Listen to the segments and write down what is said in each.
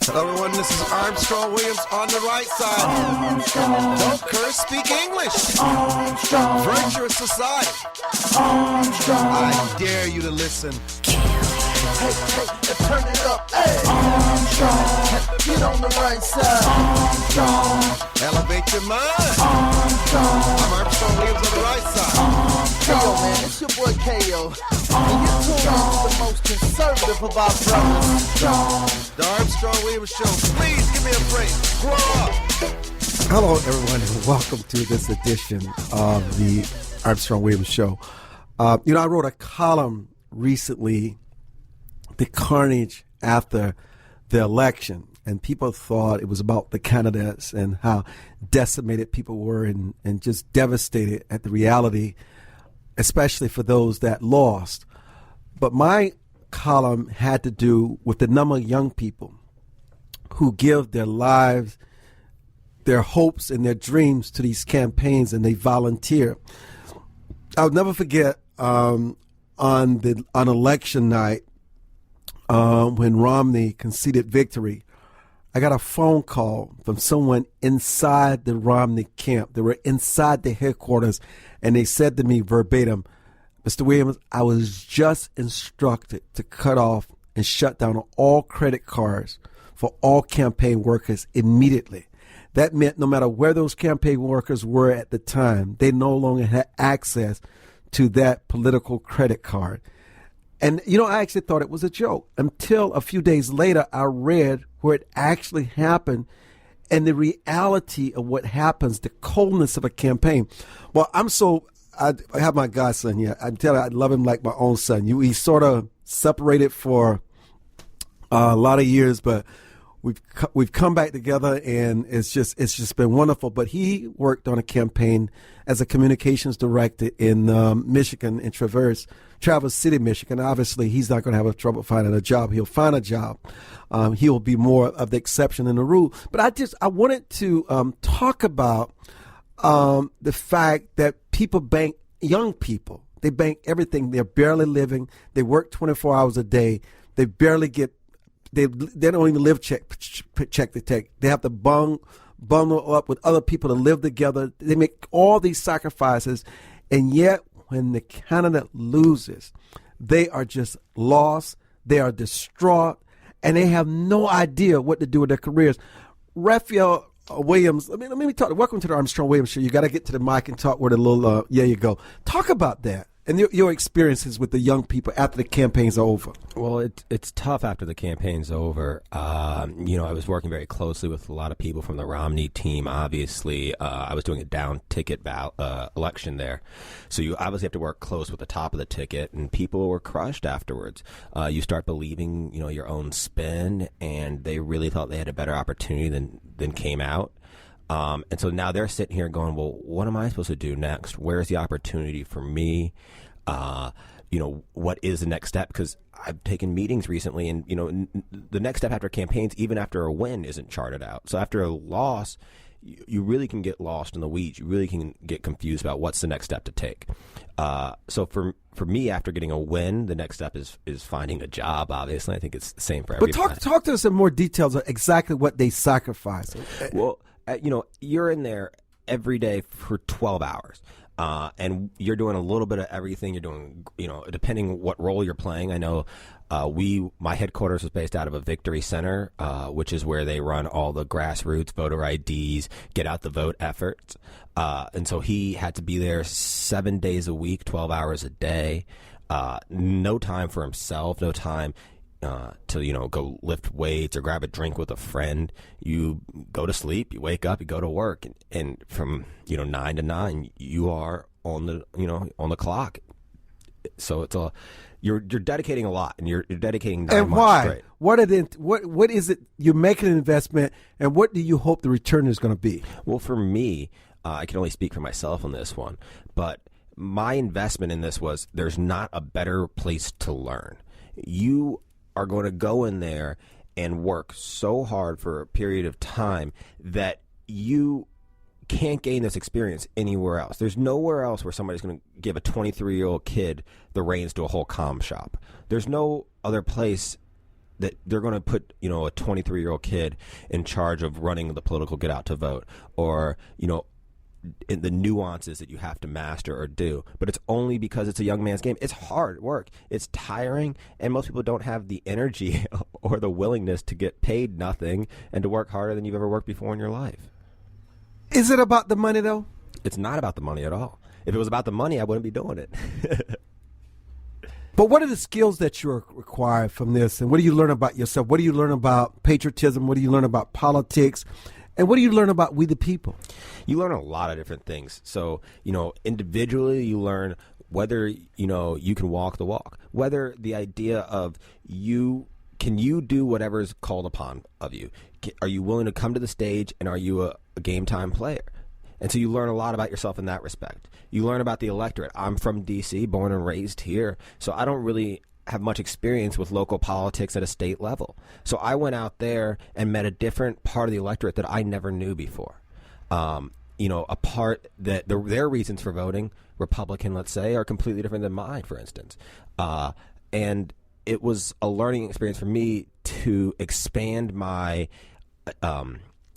Hello, everyone. This is Armstrong Williams on the right side. Don't curse, speak English. Virtuous society. I dare you to listen. Hey, turn it up. Hey. Get on the right side. Elevate your mind. I'm Armstrong Williams on the right side. Yo, man, it's your boy K.O. And you're tuned into the most conservative of our brothers. The Armstrong Williams Show. Please give me a break. Grow up. Hello, everyone, and welcome to this edition of the Armstrong Williams Show. I wrote a column recently, the carnage after the election, and people thought it was about the candidates and how decimated people were and just devastated at the reality, especially for those that lost. But my column had to do with the number of young people who give their lives, their hopes, and their dreams to these campaigns, and they volunteer. I'll never forget on election night when Romney conceded victory, I got a phone call from someone inside the Romney camp. They were inside the headquarters, and they said to me verbatim, Mr. Williams, I was just instructed to cut off and shut down all credit cards for all campaign workers immediately. That meant no matter where those campaign workers were at the time, they no longer had access to that political credit card. And, I actually thought it was a joke until a few days later I read where it actually happened and the reality of what happens, the coldness of a campaign. Well, I have my godson here. I tell you, I love him like my own son. We sort of separated for a lot of years, but we've come back together, and it's just been wonderful. But he worked on a campaign as a communications director in Michigan, in Traverse City, Michigan. Obviously, he's not going to have trouble finding a job. He'll find a job. He'll be more of the exception than the rule. But I wanted to talk about the fact that people bank, young people, they bank everything. They're barely living. They work 24 hours a day. They barely get. They don't even live check to take. They have to bundle up with other people to live together. They make all these sacrifices, and yet when the candidate loses, they are just lost. They are distraught, and they have no idea what to do with their careers. Raphel Williams, let me talk. Welcome to the Armstrong Williams Show. You got to get to the mic and talk with a little. Yeah, you go. Talk about that and your experiences with the young people after the campaign's over. Well, it's tough after the campaign's over. I was working very closely with a lot of people from the Romney team. Obviously, I was doing a down ticket election there. So you obviously have to work close with the top of the ticket, and people were crushed afterwards. You start believing, your own spin, and they really thought they had a better opportunity than came out. And so now they're sitting here going, well, what am I supposed to do next? Where's the opportunity for me? What is the next step? Because I've taken meetings recently, and, the next step after campaigns, even after a win, isn't charted out. So after a loss, you really can get lost in the weeds. You really can get confused about what's the next step to take. So for me, after getting a win, the next step is finding a job, obviously. I think it's the same for everybody. But talk to us in more details of exactly what they sacrifice. Well, you're in there every day for 12 hours. And you're doing a little bit of everything. You're doing, depending what role you're playing. I know my headquarters was based out of a Victory Center, which is where they run all the grassroots voter IDs, get out the vote efforts. And so he had to be there 7 days a week, 12 hours a day. No time for himself, no time to go lift weights or grab a drink with a friend. You go to sleep, you wake up, you go to work, and from 9 to 9 you are on the clock. So it's you're dedicating a lot, and you're dedicating 9 and months why straight. What is it you're making an investment, and what do you hope the return is going to be? Well, for me, I can only speak for myself on this one, but my investment in this was there's not a better place to learn. You are going to go in there and work so hard for a period of time that you can't gain this experience anywhere else. There's nowhere else where somebody's going to give a 23-year-old kid the reins to a whole comm shop. There's no other place that they're going to put, a 23-year-old kid in charge of running the political get out to vote, or, in the nuances that you have to master or do. But it's only because it's a young man's game. It's hard work. It's tiring, and most people don't have the energy or the willingness to get paid nothing and to work harder than you've ever worked before in your life. Is it about the money, though? It's not about the money at all. If it was about the money, I wouldn't be doing it. But what are the skills that you're required from this? And what do you learn about yourself? What do you learn about patriotism? What do you learn about politics? And what do you learn about we the people? You learn a lot of different things. So, individually you learn whether, you can walk the walk, whether the idea of can you do whatever is called upon of you? Are you willing to come to the stage, and are you a game time player? And so you learn a lot about yourself in that respect. You learn about the electorate. I'm from D.C., born and raised here, so I don't really have much experience with local politics at a state level. So I went out there and met a different part of the electorate that I never knew before. A part that their reasons for voting Republican, let's say, are completely different than mine, for instance. And it was a learning experience for me to expand my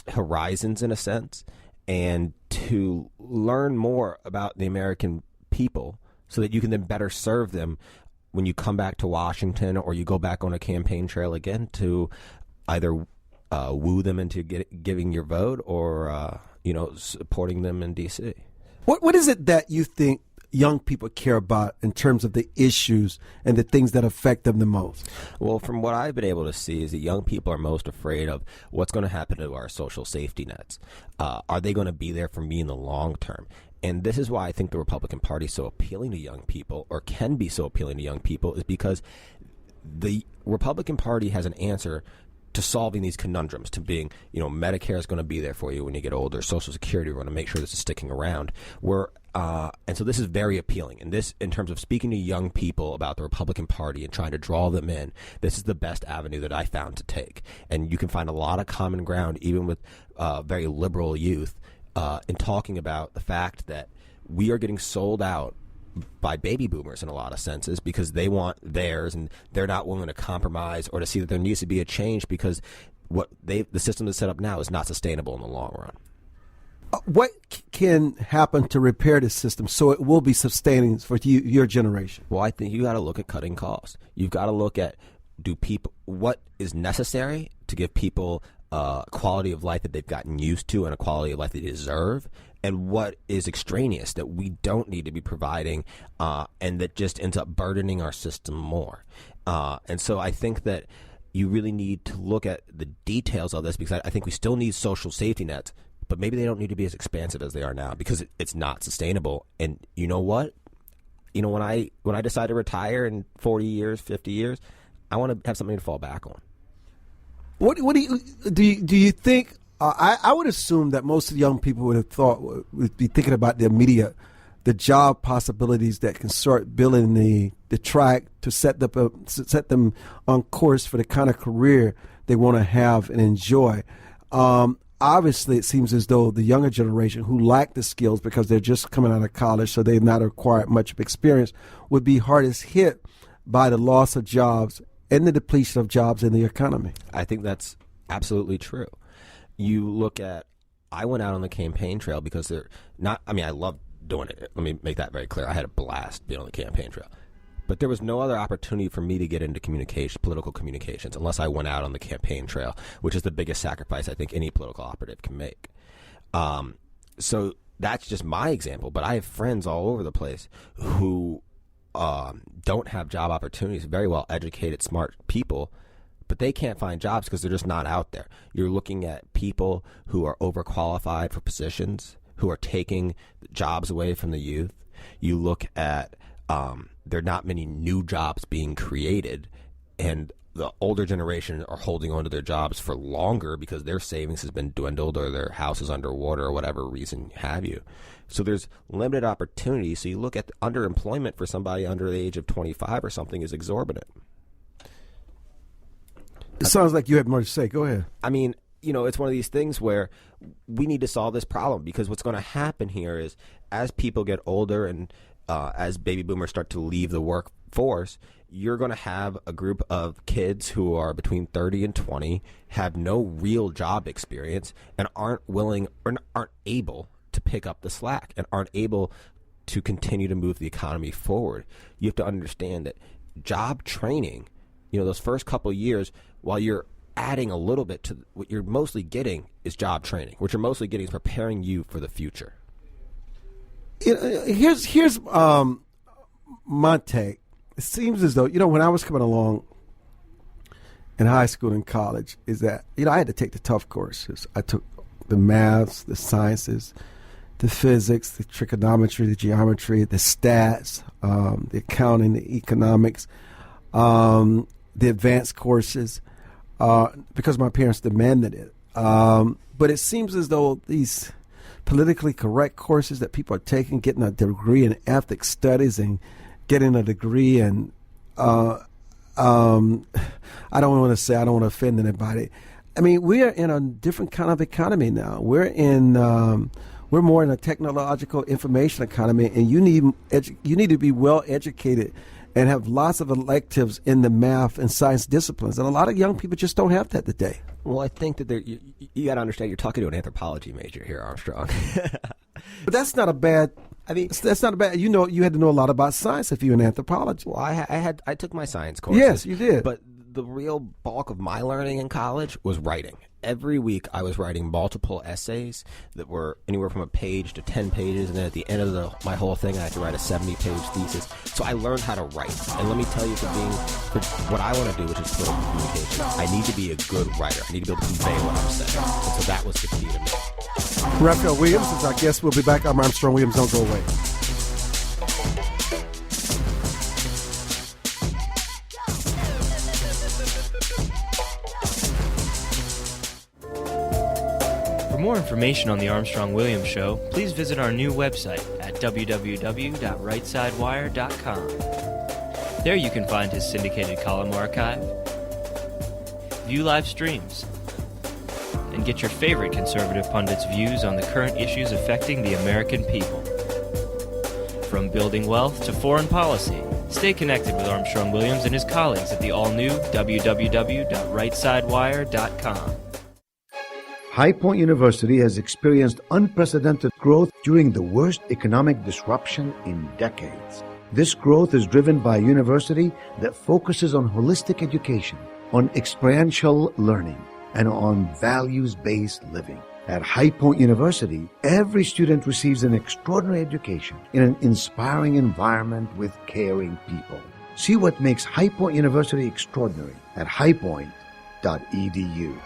horizons, in a sense, and to learn more about the American people so that you can then better serve them when you come back to Washington, or you go back on a campaign trail again to either woo them into giving your vote, or supporting them in D.C. What is it that you think young people care about in terms of the issues and the things that affect them the most? Well, from what I've been able to see is that young people are most afraid of what's going to happen to our social safety nets. Are they going to be there for me in the long term? And this is why I think the Republican Party is so appealing to young people, or can be so appealing to young people, is because the Republican Party has an answer to solving these conundrums, to being, Medicare is going to be there for you when you get older. Social Security, we're going to make sure this is sticking around. And so this is very appealing. And this, in terms of speaking to young people about the Republican Party and trying to draw them in, this is the best avenue that I found to take. And you can find a lot of common ground, even with very liberal youth, in talking about the fact that we are getting sold out by baby boomers in a lot of senses, because they want theirs and they're not willing to compromise or to see that there needs to be a change, because the system that's set up now is not sustainable in the long run. What can happen to repair the system so it will be sustaining for your generation? Well, I think you got to look at cutting costs. You've got to look at what is necessary to give people a quality of life that they've gotten used to and a quality of life they deserve, and what is extraneous that we don't need to be providing, and that just ends up burdening our system more. And so I think that you really need to look at the details of this, because I think we still need social safety nets, but maybe they don't need to be as expansive as they are now, because it's not sustainable. And you know what? When I decide to retire in 40 years, 50 years, I want to have something to fall back on. What do you think? I would assume that most of the young people would be thinking about the job possibilities that can start building the track to set them on course for the kind of career they want to have and enjoy. Obviously, it seems as though the younger generation, who lack the skills because they're just coming out of college, so they've not acquired much experience, would be hardest hit by the loss of jobs and the depletion of jobs in the economy. I think that's absolutely true. You look at, I went out on the campaign trail because I love doing it. Let me make that very clear. I had a blast being on the campaign trail. But there was no other opportunity for me to get into political communications, unless I went out on the campaign trail, which is the biggest sacrifice I think any political operative can make. So that's just my example. But I have friends all over the place who don't have job opportunities, very well educated, smart people, but they can't find jobs because they're just not out there. You're looking at people who are overqualified for positions, who are taking jobs away from the youth. You look at there are not many new jobs being created, and the older generation are holding on to their jobs for longer because their savings has been dwindled, or their house is underwater, or whatever reason have you. So there's limited opportunity. So you look at the underemployment for somebody under the age of 25 or something is exorbitant. It sounds like you have more to say. Go ahead. I mean, it's one of these things where we need to solve this problem, because what's going to happen here is, as people get older and as baby boomers start to leave the force, you're going to have a group of kids who are between 30 and 20, have no real job experience, and aren't willing or aren't able to pick up the slack and aren't able to continue to move the economy forward. You have to understand that job training, those first couple of years, while you're adding a little bit to what you're mostly getting is job training. What you're mostly getting is preparing you for the future. Here's my take. It seems as though, when I was coming along in high school and college, is that, I had to take the tough courses. I took the maths, the sciences, the physics, the trigonometry, the geometry, the stats, the accounting, the economics, the advanced courses, because my parents demanded it. But it seems as though these politically correct courses that people are taking, getting a degree in ethnic studies and getting a degree in, I don't want to offend anybody. I mean, we are in a different kind of economy now. We're more in a technological information economy, and you need to be well educated and have lots of electives in the math and science disciplines. And a lot of young people just don't have that today. Well, I think that you got to understand, you're talking to an anthropology major here, Armstrong. But that's not a bad. That's not a bad. You had to know a lot about science if you're in anthropology. Well, I took my science courses. Yes, you did. But the real bulk of my learning in college was writing. Every week I was writing multiple essays that were anywhere from a page to 10 pages, and then at the end of my whole thing I had to write a 70-page thesis. So I learned how to write. And let me tell you, for what I want to do, which is political communication, I need to be a good writer. I need to be able to convey what I'm saying. And so that was the key to me. Raphel Williams is our guest. We'll be back. I'm Armstrong Williams. Don't go away. For more information on the Armstrong Williams Show, please visit our new website at www.rightsidewire.com. There you can find his syndicated column archive, view live streams, and get your favorite conservative pundits' views on the current issues affecting the American people. From building wealth to foreign policy, stay connected with Armstrong Williams and his colleagues at the all-new www.rightsidewire.com. High Point University has experienced unprecedented growth during the worst economic disruption in decades. This growth is driven by a university that focuses on holistic education, on experiential learning, and on values-based living. At High Point University, every student receives an extraordinary education in an inspiring environment with caring people. See what makes High Point University extraordinary at highpoint.edu.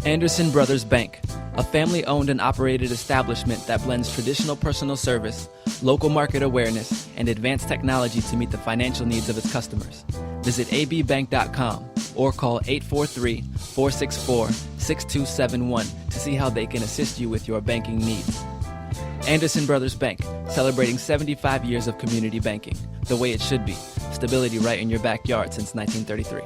Anderson Brothers Bank, a family-owned and operated establishment that blends traditional personal service, local market awareness, and advanced technology to meet the financial needs of its customers. Visit abbank.com or call 843-464-6271 to see how they can assist you with your banking needs. Anderson Brothers Bank, celebrating 75 years of community banking, the way it should be. Stability right in your backyard since 1933.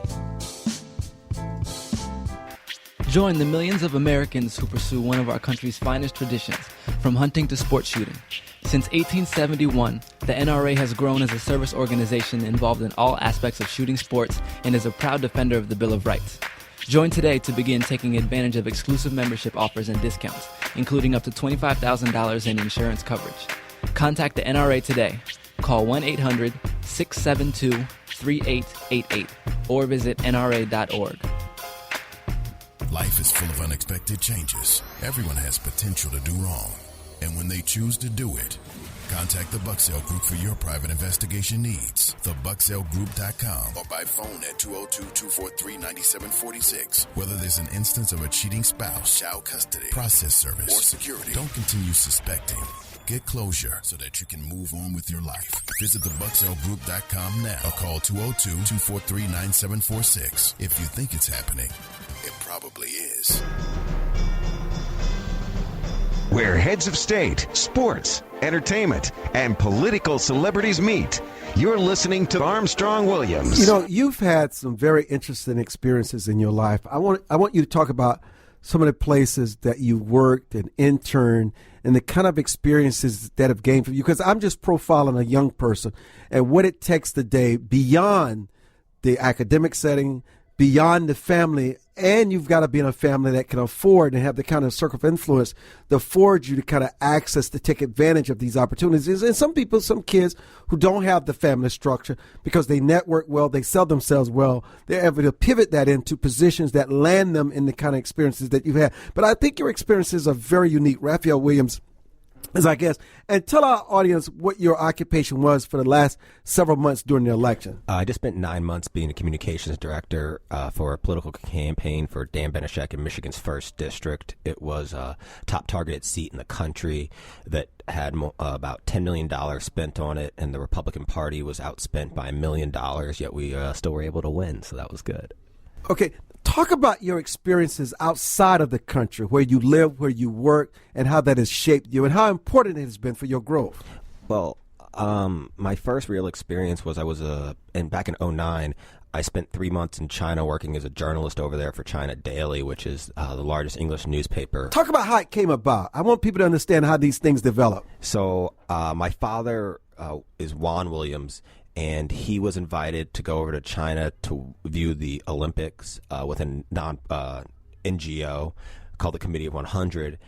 Join the millions of Americans who pursue one of our country's finest traditions, from hunting to sport shooting. Since 1871, the NRA has grown as a service organization involved in all aspects of shooting sports and is a proud defender of the Bill of Rights. Join today to begin taking advantage of exclusive membership offers and discounts, including up to $25,000 in insurance coverage. Contact the NRA today. Call 1-800-672-3888 or visit nra.org. Life is full of unexpected changes. Everyone has potential to do wrong. And when they choose to do it, contact the Bucksell Group for your private investigation needs. TheBucksellGroup.com or by phone at 202-243-9746. Whether there's an instance of a cheating spouse, child custody, process service, or security, don't continue suspecting. Get closure so that you can move on with your life. Visit TheBucksellGroup.com now or call 202-243-9746. If you think it's happening, it probably is. Where heads of state, sports, entertainment, and political celebrities meet. You're listening to Armstrong Williams. You've had some very interesting experiences in your life. I want you to talk about some of the places that you worked and interned and the kind of experiences that have gained from you? Because I'm just profiling a young person and what it takes today beyond the academic setting, beyond the family, and you've got to be in a family that can afford and have the kind of circle of influence that affords you to kind of access to take advantage of these opportunities. And some people, some kids who don't have the family structure because they network well, they sell themselves well, they're able to pivot that into positions that land them in the kind of experiences that you've had. But I think your experiences are very unique. Raphel Williams is our guest. And tell our audience what your occupation was for the last several months during the election. I just spent 9 months being a communications director for a political campaign for Dan Benishek in Michigan's 1st District. It was a top targeted seat in the country that had about $10 million spent on it, and the Republican Party was outspent by $1 million, yet we still were able to win, so that was good. Okay, talk about your experiences outside of the country, where you live, where you work, and how that has shaped you, and how important it has been for your growth. Well, my first real experience was back in 2009, I spent 3 months in China working as a journalist over there for China Daily, which is the largest English newspaper. Talk about how it came about. I want people to understand how these things develop. So my father is Juan Williams, and he was invited to go over to China to view the Olympics with a NGO called the Committee of 100.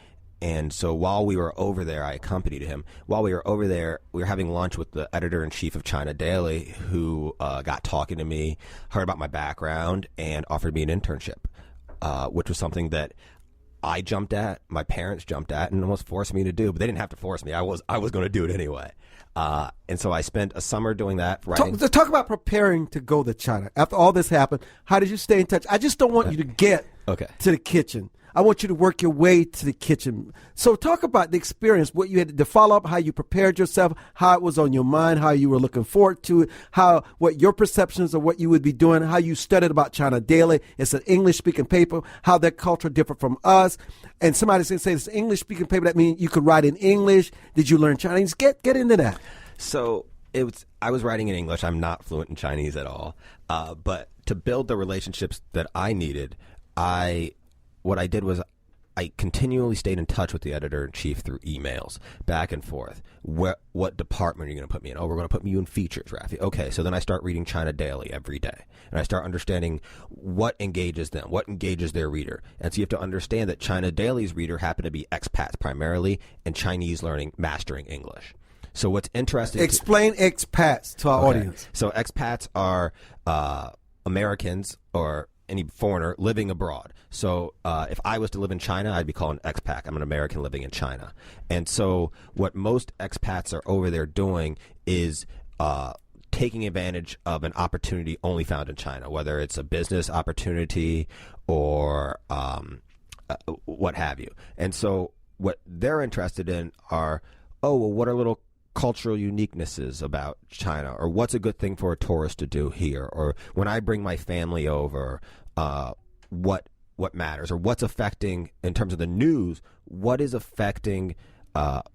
And so while we were over there, I accompanied him. While we were over there, we were having lunch with the editor-in-chief of China Daily, who got talking to me, heard about my background, and offered me an internship, which was something that I jumped at, my parents jumped at, and almost forced me to do. But they didn't have to force me. I was going to do it anyway. And so I spent a summer doing that. Talk about preparing to go to China. After all this happened, how did you stay in touch? I just don't want you to get to the kitchen. I want you to work your way to the kitchen. So talk about the experience, what you had to follow up, how you prepared yourself, how it was on your mind, how you were looking forward to it, what your perceptions of what you would be doing, how you studied about China Daily. It's an English-speaking paper, how that culture differed from us. And somebody's going to say it's an English-speaking paper. That means you could write in English. Did you learn Chinese? Get into that. So I was writing in English. I'm not fluent in Chinese at all. But to build the relationships that I needed, what I did was I continually stayed in touch with the editor-in-chief through emails, back and forth. What department are you going to put me in? Oh, we're going to put you in features, Rafi. Okay, so then I start reading China Daily every day, and I start understanding what engages them, what engages their reader. And so you have to understand that China Daily's reader happen to be expats primarily, and Chinese mastering English. So what's interesting... Explain expats to our audience. So expats are Americans or any foreigner living abroad. So if I was to live in China, I'd be called an expat. I'm an American living in China. And so what most expats are over there doing is taking advantage of an opportunity only found in China, whether it's a business opportunity or what have you. And so what they're interested in are, what are little cultural uniquenesses about China, or what's a good thing for a tourist to do here, or when I bring my family over, what matters, or what's affecting in terms of the news, what is affecting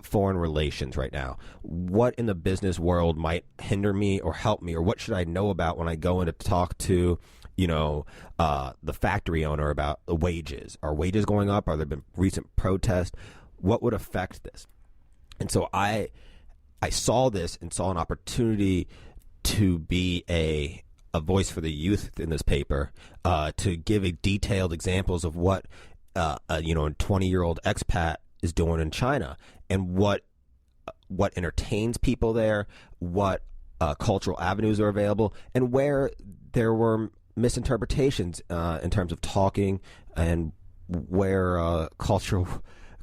foreign relations right now, what in the business world might hinder me or help me, or what should I know about when I go in to talk to the factory owner about the wages. Are wages going up? Are there been recent protests? What would affect this? And so I saw this and saw an opportunity to be a voice for the youth in this paper, to give detailed examples of what a 20-year-old expat is doing in China, and what entertains people there, what cultural avenues are available, and where there were misinterpretations in terms of talking, and where cultural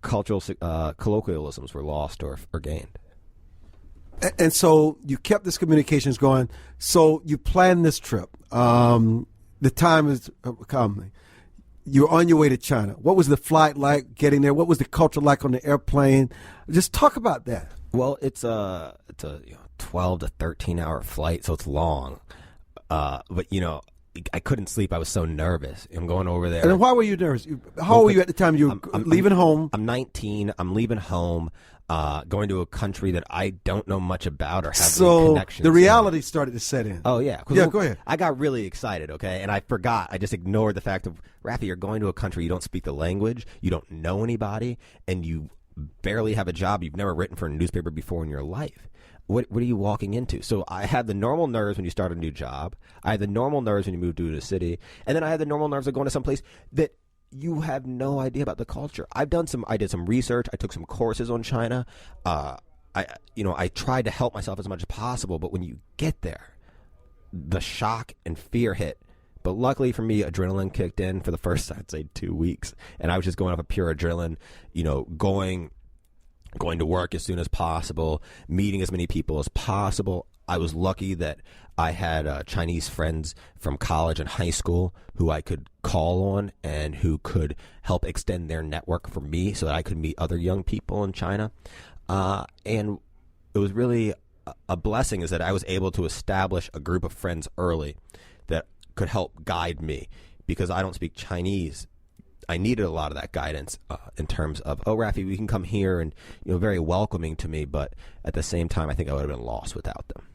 colloquialisms were lost or gained. And so you kept this communications going. So you planned this trip. The time is coming. You're on your way to China. What was the flight like getting there? What was the culture like on the airplane? Just talk about that. Well, it's a 12 to 13 hour flight, so it's long. But I couldn't sleep. I was so nervous. I'm going over there. And why were you nervous? How old were you at the time you were leaving home? I'm 19. I'm leaving home. going to a country that I don't know much about or have any So connections. the reality started to set in. Oh, yeah. Yeah, go ahead. I got really excited, okay? And I forgot. I just ignored the fact of, Raphel, you're going to a country you don't speak the language, you don't know anybody, and you barely have a job. You've never written for a newspaper before in your life. What are you walking into? So I had the normal nerves when you start a new job. I had the normal nerves when you move to a city. And then I had the normal nerves of going to some place that you have no idea about the culture. I did some research. I took some courses on China. I tried to help myself as much as possible. But when you get there, the shock and fear hit. But luckily for me, adrenaline kicked in for the first, I'd say, 2 weeks. And I was just going off of pure adrenaline, going to work as soon as possible, meeting as many people as possible. I was lucky that I had Chinese friends from college and high school who I could call on and who could help extend their network for me so that I could meet other young people in China. And it was really a blessing is that I was able to establish a group of friends early that could help guide me because I don't speak Chinese. I needed a lot of that guidance in terms of, Rafi, we can come here and, very welcoming to me. But at the same time, I think I would have been lost without them.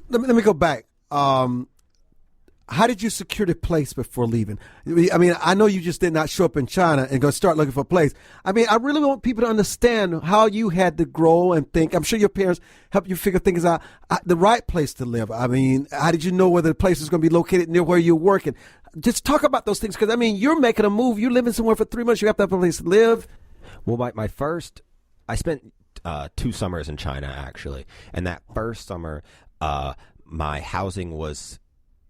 Let me go back. How did you secure the place before leaving? I mean, I know you just did not show up in China and go start looking for a place. I mean, I really want people to understand how you had to grow and think. I'm sure your parents helped you figure things out, the right place to live. I mean, how did you know whether the place was going to be located near where you're working? Just talk about those things because, I mean, you're making a move. You're living somewhere for 3 months. You have to have a place to live. Well, I spent 2 summers in China, actually. And that first summer, my housing was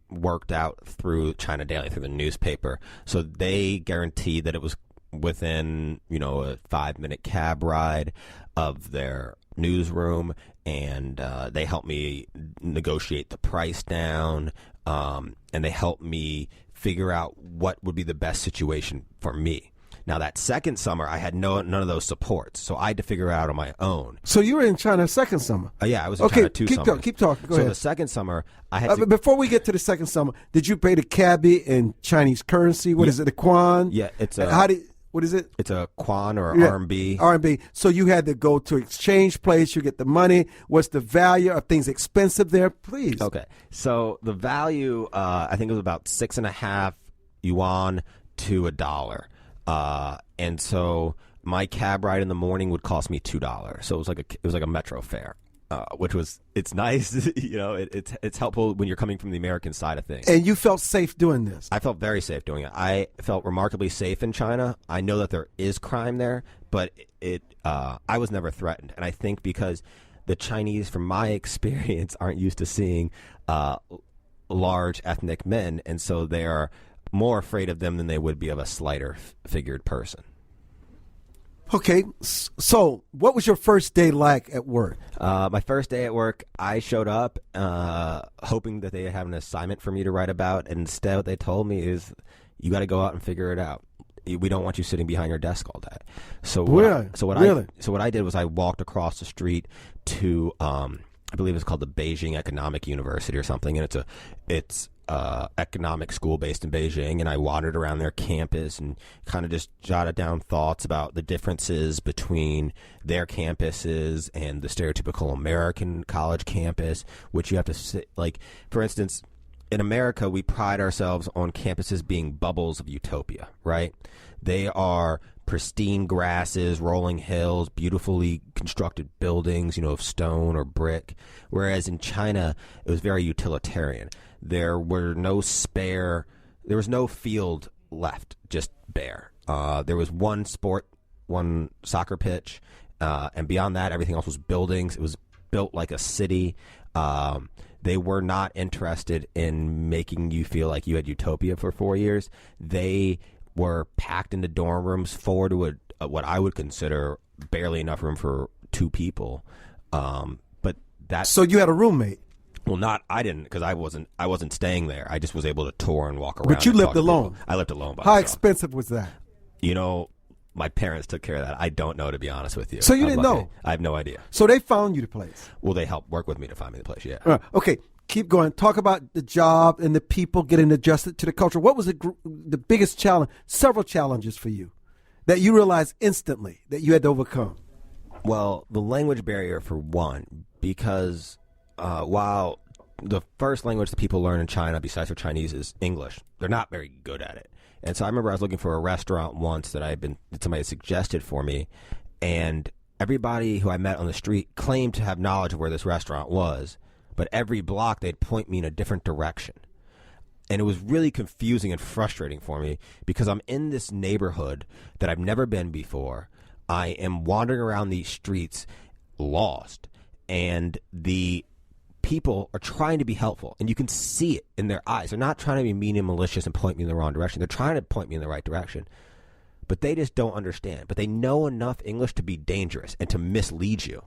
worked out through China Daily, through the newspaper. So they guaranteed that it was within, a 5-minute cab ride of their newsroom. And they helped me negotiate the price down. And they helped me figure out what would be the best situation for me. Now, that second summer, I had none of those supports, so I had to figure it out on my own. So you were in China second summer? Yeah, I was in China 2 summers. Keep talking. Go ahead. So the second summer, I had to... Before we get to the second summer, did you pay the cabbie in Chinese currency? What is it, the yuan? Yeah, it's what is it? It's a yuan or RMB. RMB. So you had to go to exchange place. You get the money. What's the value? Are things expensive there? Please. Okay. So the value, I think it was about 6.5 yuan to $1. And so my cab ride in the morning would cost me $2. So it was like a metro fare. Which it's nice, it's helpful when you're coming from the American side of things. And you felt safe doing this? I felt very safe doing it. I felt remarkably safe in China. I know that there is crime there, but I was never threatened. And I think because the Chinese, from my experience, aren't used to seeing large ethnic men, and so they are more afraid of them than they would be of a slighter figured person. Okay, so what was your first day like at work? My first day at work, I showed up hoping that they have an assignment for me to write about, and instead what they told me is, you got to go out and figure it out. We don't want you sitting behind your desk all day. So what I did was I walked across the street to I believe it's called the Beijing Economic University or something, and it's economic school based in Beijing, and I wandered around their campus and kind of just jotted down thoughts about the differences between their campuses and the stereotypical American college campus, which you have to sit, like, for instance, in America, we pride ourselves on campuses being bubbles of utopia, right? They are pristine grasses, rolling hills, beautifully constructed buildings, of stone or brick. Whereas in China, it was very utilitarian. There was no field left, just bare. There was one soccer pitch, and beyond that, everything else was buildings. It was built like a city. They were not interested in making you feel like you had utopia for 4 years. They were packed into dorm rooms, 4 to what I would consider barely enough room for 2 people. But that. So you had a roommate? Well, I didn't, because I wasn't staying there. I just was able to tour and walk around. But you lived alone? I lived alone by How myself. Expensive was that? My parents took care of that. I don't know, to be honest with you. So you didn't know? I have no idea. So they found you the place? Well, they helped work with me to find me the place, yeah. Okay, keep going. Talk about the job and the people getting adjusted to the culture. What was the biggest challenge, several challenges for you, that you realized instantly that you had to overcome? Well, the language barrier for one, because while the first language that people learn in China besides for Chinese is English, they're not very good at it. And so I remember I was looking for a restaurant once that somebody had suggested for me, and everybody who I met on the street claimed to have knowledge of where this restaurant was, but every block they'd point me in a different direction. And it was really confusing and frustrating for me because I'm in this neighborhood that I've never been before. I am wandering around these streets lost, and the people are trying to be helpful, and you can see it in their eyes. They're not trying to be mean and malicious and point me in the wrong direction. They're trying to point me in the right direction, but they just don't understand. But they know enough English to be dangerous and to mislead you.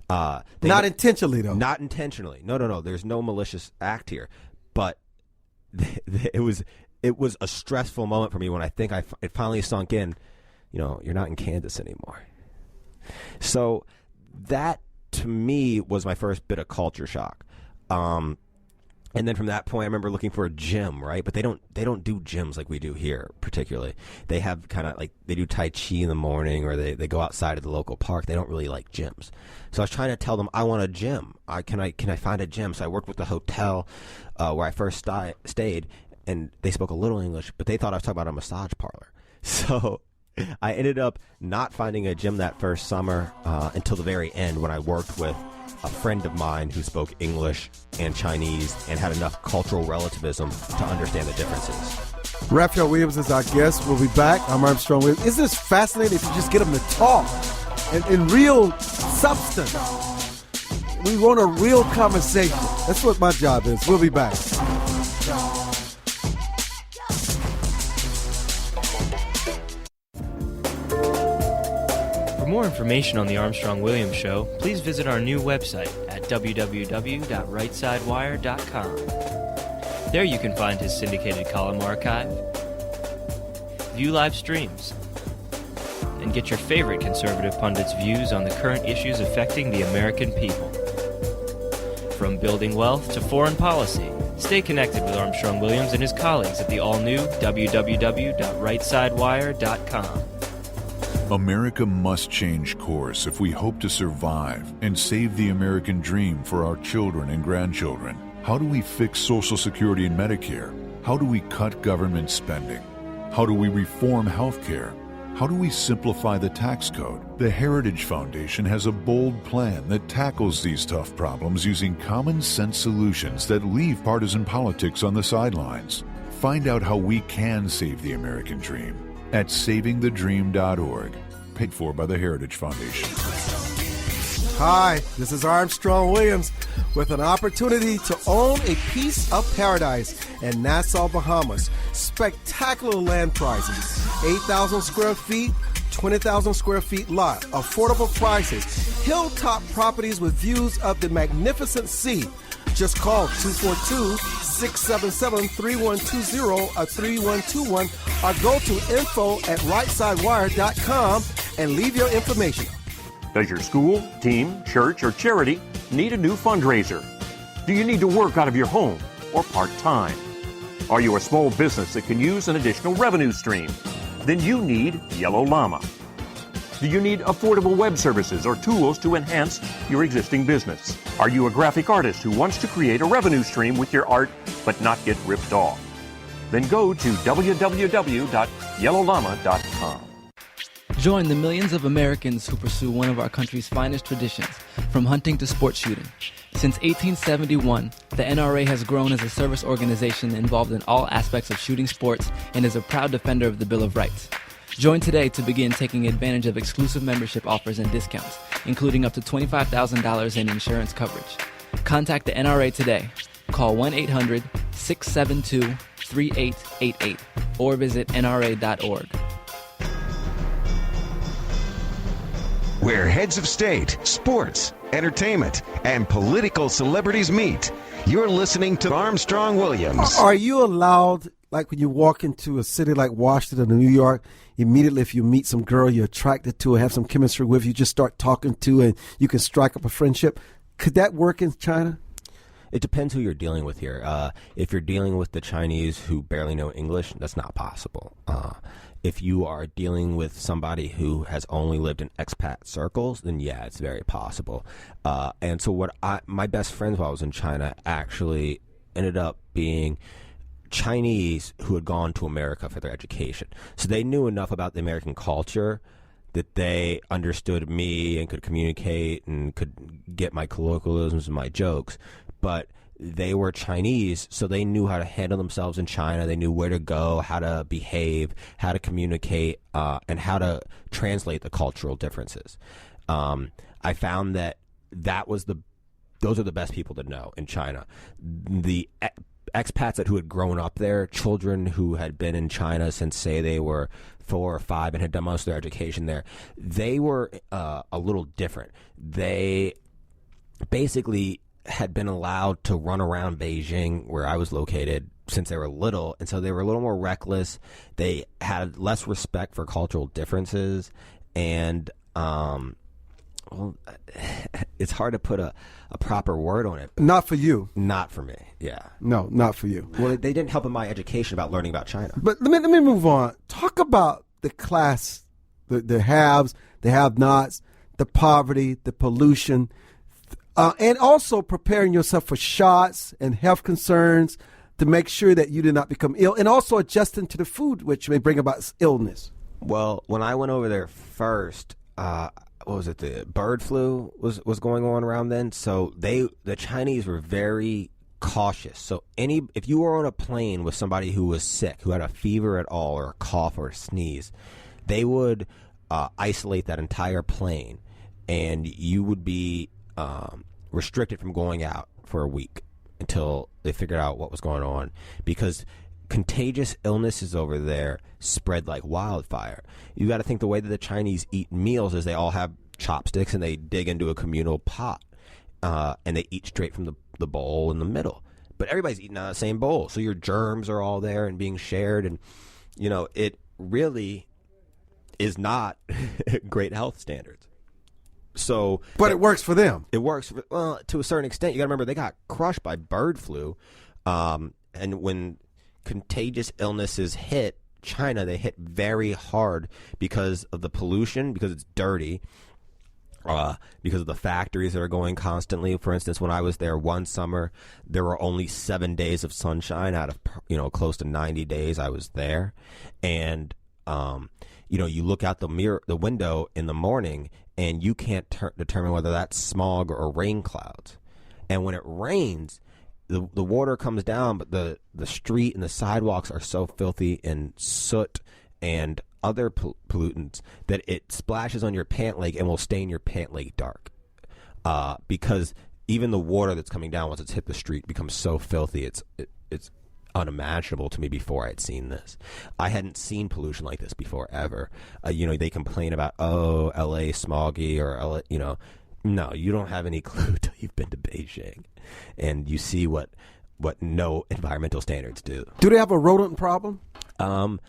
Not intentionally, though. Not intentionally. No. There's no malicious act here. But it was a stressful moment for me when I think it finally sunk in. You're not in Kansas anymore. So that, to me, was my first bit of culture shock. And then from that point, I remember looking for a gym, right? But they don't do gyms like we do here, particularly. They have kind of like, they do Tai Chi in the morning, or they go outside of the local park. They don't really like gyms. So I was trying to tell them, I want a gym. Can I find a gym? So I worked with the hotel where I first stayed, and they spoke a little English, but they thought I was talking about a massage parlor. So I ended up not finding a gym that first summer until the very end, when I worked with a friend of mine who spoke English and Chinese and had enough cultural relativism to understand the differences. Raphel Williams is our guest. We'll be back. I'm Armstrong Williams. Isn't this fascinating if you just get them to talk in real substance? We want a real conversation. That's what my job is. We'll be back. For more information on the Armstrong Williams Show, please visit our new website at www.rightsidewire.com. There you can find his syndicated column archive, view live streams, and get your favorite conservative pundits' views on the current issues affecting the American people. From building wealth to foreign policy, stay connected with Armstrong Williams and his colleagues at the all-new www.rightsidewire.com. America must change course if we hope to survive and save the American dream for our children and grandchildren. How do we fix Social Security and Medicare? How do we cut government spending? How do we reform health care? How do we simplify the tax code? The Heritage Foundation has a bold plan that tackles these tough problems using common sense solutions that leave partisan politics on the sidelines. Find out how we can save the American dream at savingthedream.org, paid for by the Heritage Foundation. Hi, this is Armstrong Williams with an opportunity to own a piece of paradise in Nassau, Bahamas. Spectacular land prices, 8,000 square feet, 20,000 square feet lot, affordable prices, hilltop properties with views of the magnificent sea. Just call 242-677-3120 or 3121 or go to info@rightsidewire.com and leave your information. Does your school, team, church, or charity need a new fundraiser? Do you need to work out of your home or part-time? Are you a small business that can use an additional revenue stream? Then you need Yellow Llama. Do you need affordable web services or tools to enhance your existing business? Are you a graphic artist who wants to create a revenue stream with your art but not get ripped off? Then go to www.yellowllama.com. Join the millions of Americans who pursue one of our country's finest traditions, from hunting to sport shooting. Since 1871, the NRA has grown as a service organization involved in all aspects of shooting sports and is a proud defender of the Bill of Rights. Join today to begin taking advantage of exclusive membership offers and discounts, including up to $25,000 in insurance coverage. Contact the NRA today. Call 1-800-672-3888 or visit nra.org. Where heads of state, sports, entertainment, and political celebrities meet. You're listening to Armstrong Williams. Are you allowed, like when you walk into a city like Washington or New York, immediately if you meet some girl you're attracted to or have some chemistry with, you just start talking to and you can strike up a friendship? Could that work in China? It depends who you're dealing with here. If you're dealing with the Chinese who barely know English, that's not possible. if you are dealing with somebody who has only lived in expat circles, then yeah, it's very possible. And so my best friends while I was in China actually ended up being Chinese who had gone to America for their education. So they knew enough about the American culture that they understood me and could communicate and could get my colloquialisms and my jokes. But they were Chinese, so they knew how to handle themselves in China. They knew where to go, how to behave, how to communicate, and how to translate the cultural differences. I found that those are the best people to know in China. The expats who had grown up there, children who had been in China since, say, they were 4 or 5 and had done most of their education there, they were a little different. They basically had been allowed to run around Beijing, where I was located, since they were little, and so they were a little more reckless. They had less respect for cultural differences, and well, it's hard to put a proper word on it. Not for you. Not for me, yeah. No, not for you. Well, they didn't help in my education about learning about China. But let me move on. Talk about the class, the haves, the have-nots, the poverty, the pollution, and also preparing yourself for shots and health concerns to make sure that you do not become ill, and also adjusting to the food, which may bring about illness. Well, when I went over there first, what was it? The bird flu was going on around then. So the Chinese were very cautious. So if you were on a plane with somebody who was sick, who had a fever at all, or a cough or a sneeze, they would isolate that entire plane, and you would be restricted from going out for a week until they figured out what was going on, because contagious illnesses over there spread like wildfire. You got to think the way that the Chinese eat meals is they all have chopsticks and they dig into a communal pot, and they eat straight from the bowl in the middle. But everybody's eating out of the same bowl, so your germs are all there and being shared, and it really is not great health standards. So, but it works for them. It works to a certain extent. You got to remember they got crushed by bird flu, and when contagious illnesses hit China, they hit very hard because of the pollution, because it's dirty, because of the factories that are going constantly. For instance, when I was there one summer, there were only 7 days of sunshine out of close to 90 days I was there, and you look out the window in the morning, and you can't determine whether that's smog or rain clouds. And when it rains, the water comes down, but the street and the sidewalks are so filthy and soot and other pollutants that it splashes on your pant leg and will stain your pant leg dark. Because even the water that's coming down once it's hit the street becomes so filthy, it's unimaginable to me before I'd seen this. I hadn't seen pollution like this before ever. They complain about, LA smoggy, or LA, no, you don't have any clue till you've been to Beijing and you see what no environmental standards do. Do they have a rodent problem? I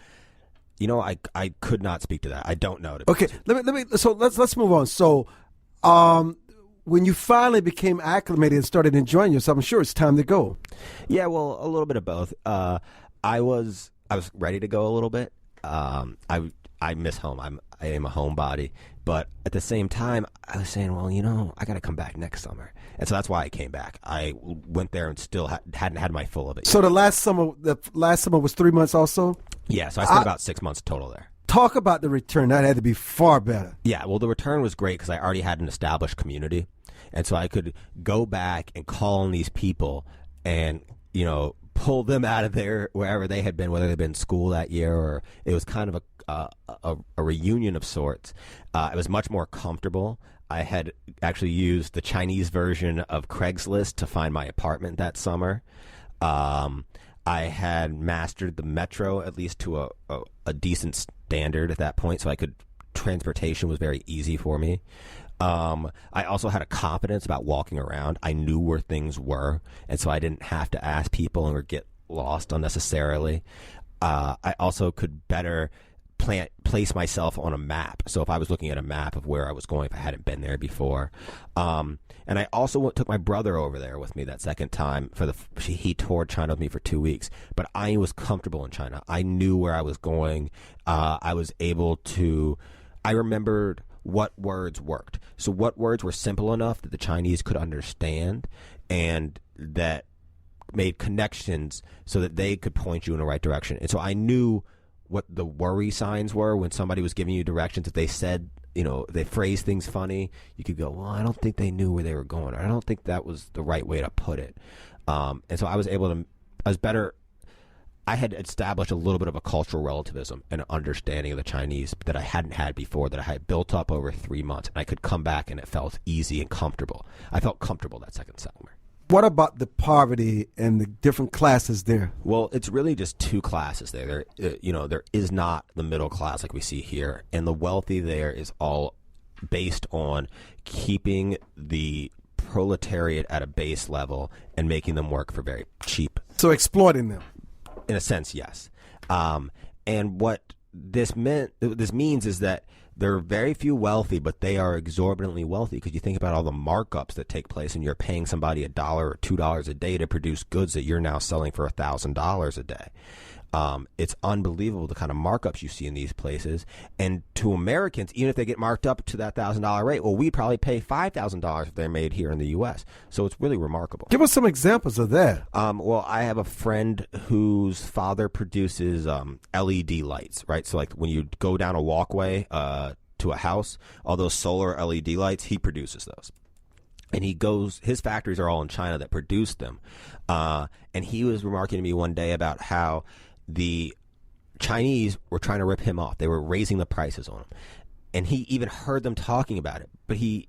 could not speak to that. I don't know. Okay, let's move on. So, when you finally became acclimated and started enjoying yourself, I'm sure it's time to go. Yeah, well, a little bit of both. I was ready to go a little bit. I miss home. I am a homebody, but at the same time, I was saying, well, I got to come back next summer, and so that's why I came back. I went there and still hadn't had my full of it. So the last summer was 3 months, also. Yeah, so I spent about 6 months total there. Talk about the return. That had to be far better. Yeah, well, the return was great because I already had an established community, and so I could go back and call on these people and pull them out of wherever they had been, whether they'd been in school that year, or it was kind of a reunion of sorts. It was much more comfortable. I had actually used the Chinese version of Craigslist to find my apartment that summer. I had mastered the metro, at least to a decent standard at that point, so transportation was very easy for me. I also had a confidence about walking around. I knew where things were, and so I didn't have to ask people or get lost unnecessarily. I also could better place myself on a map. So if I was looking at a map of where I was going, if I hadn't been there before, and I also took my brother over there with me that second time he toured China with me for 2 weeks. But I was comfortable in China. I knew where I was going. I was able to. I remembered what words worked. So what words were simple enough that the Chinese could understand, and that made connections so that they could point you in the right direction. And so I knew what the worry signs were when somebody was giving you directions. If they said, they phrased things funny, you could go, well, I don't think they knew where they were going. I don't think that was the right way to put it. And so I had established a little bit of a cultural relativism and an understanding of the Chinese that I hadn't had before, that I had built up over 3 months. And I could come back and it felt easy and comfortable. I felt comfortable that second summer. What about the poverty and the different classes there? Well, it's really just two classes there. There is not the middle class like we see here, and the wealthy there is all based on keeping the proletariat at a base level and making them work for very cheap. So exploiting them. In a sense, yes. And what this means is that there are very few wealthy, but they are exorbitantly wealthy, because you think about all the markups that take place, and you're paying somebody $1 or $2 a day to produce goods that you're now selling for $1,000 a day. It's unbelievable the kind of markups you see in these places. And to Americans, even if they get marked up to that $1,000 rate, well, we'd probably pay $5,000 if they're made here in the U.S. So it's really remarkable. Give us some examples of that. Well, I have a friend whose father produces LED lights, right? So like when you go down a walkway to a house, all those solar LED lights, he produces those. And his factories are all in China that produce them. And he was remarking to me one day about how the Chinese were trying to rip him off. They were raising the prices on him. And he even heard them talking about it. But he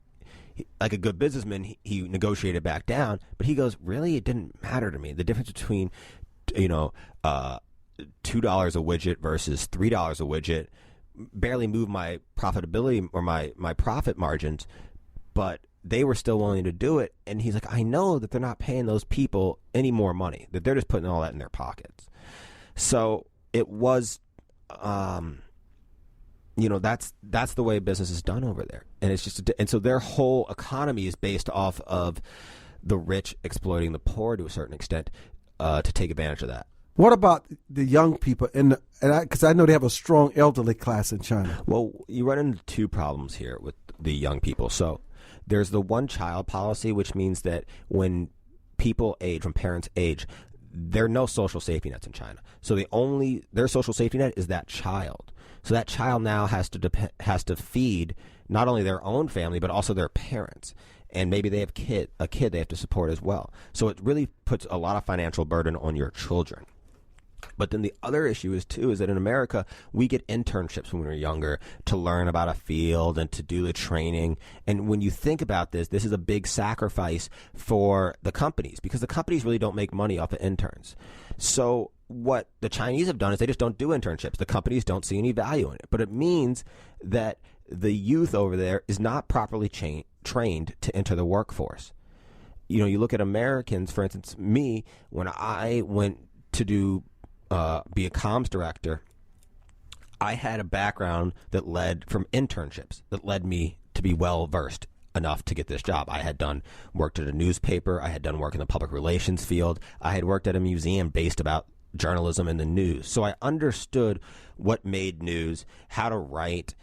like a good businessman, he negotiated back down. But he goes, really? It didn't matter to me. The difference between, $2 a widget versus $3 a widget barely moved my profitability or my profit margins. But they were still willing to do it. And he's like, I know that they're not paying those people any more money, that they're just putting all that in their pockets. So it was, that's the way business is done over there. And it's just, and so their whole economy is based off of the rich exploiting the poor to a certain extent, to take advantage of that. What about the young people? Because I know they have a strong elderly class in China. Well, you run into two problems here with the young people. So there's the one-child policy, which means that when parents age, there are no social safety nets in China. So their social safety net is that child. So that child now has to feed not only their own family, but also their parents. And maybe they have a kid they have to support as well. So it really puts a lot of financial burden on your children. But then the other issue is that in America, we get internships when we're younger to learn about a field and to do the training. And when you think about this is a big sacrifice for the companies, because the companies really don't make money off of interns. So what the Chinese have done is they just don't do internships. The companies don't see any value in it. But it means that the youth over there is not properly trained to enter the workforce. You look at Americans, for instance, me, when I went to be a comms director, I had a background that led from internships that led me to be well versed enough to get this job. I had worked at a newspaper. I had done work in the public relations field. I had worked at a museum based about journalism and the news. So I understood what made news, how to write,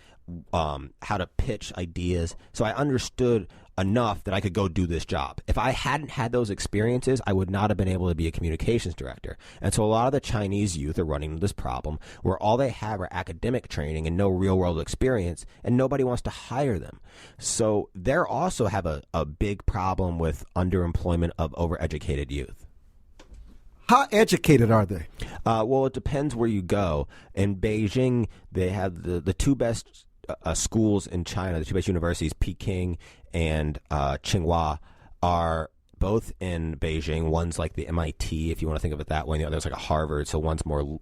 how to pitch ideas. So I understood enough that I could go do this job. If I hadn't had those experiences, I would not have been able to be a communications director. And so a lot of the Chinese youth are running into this problem where all they have are academic training and no real world experience, and nobody wants to hire them. So they also have a big problem with underemployment of overeducated youth. How educated are they? Well, it depends where you go. In Beijing, they have the two best schools in China, the two best universities, Peking and Tsinghua, are both in Beijing. One's like the MIT, if you want to think of it that way, and the other's like a Harvard, so one's more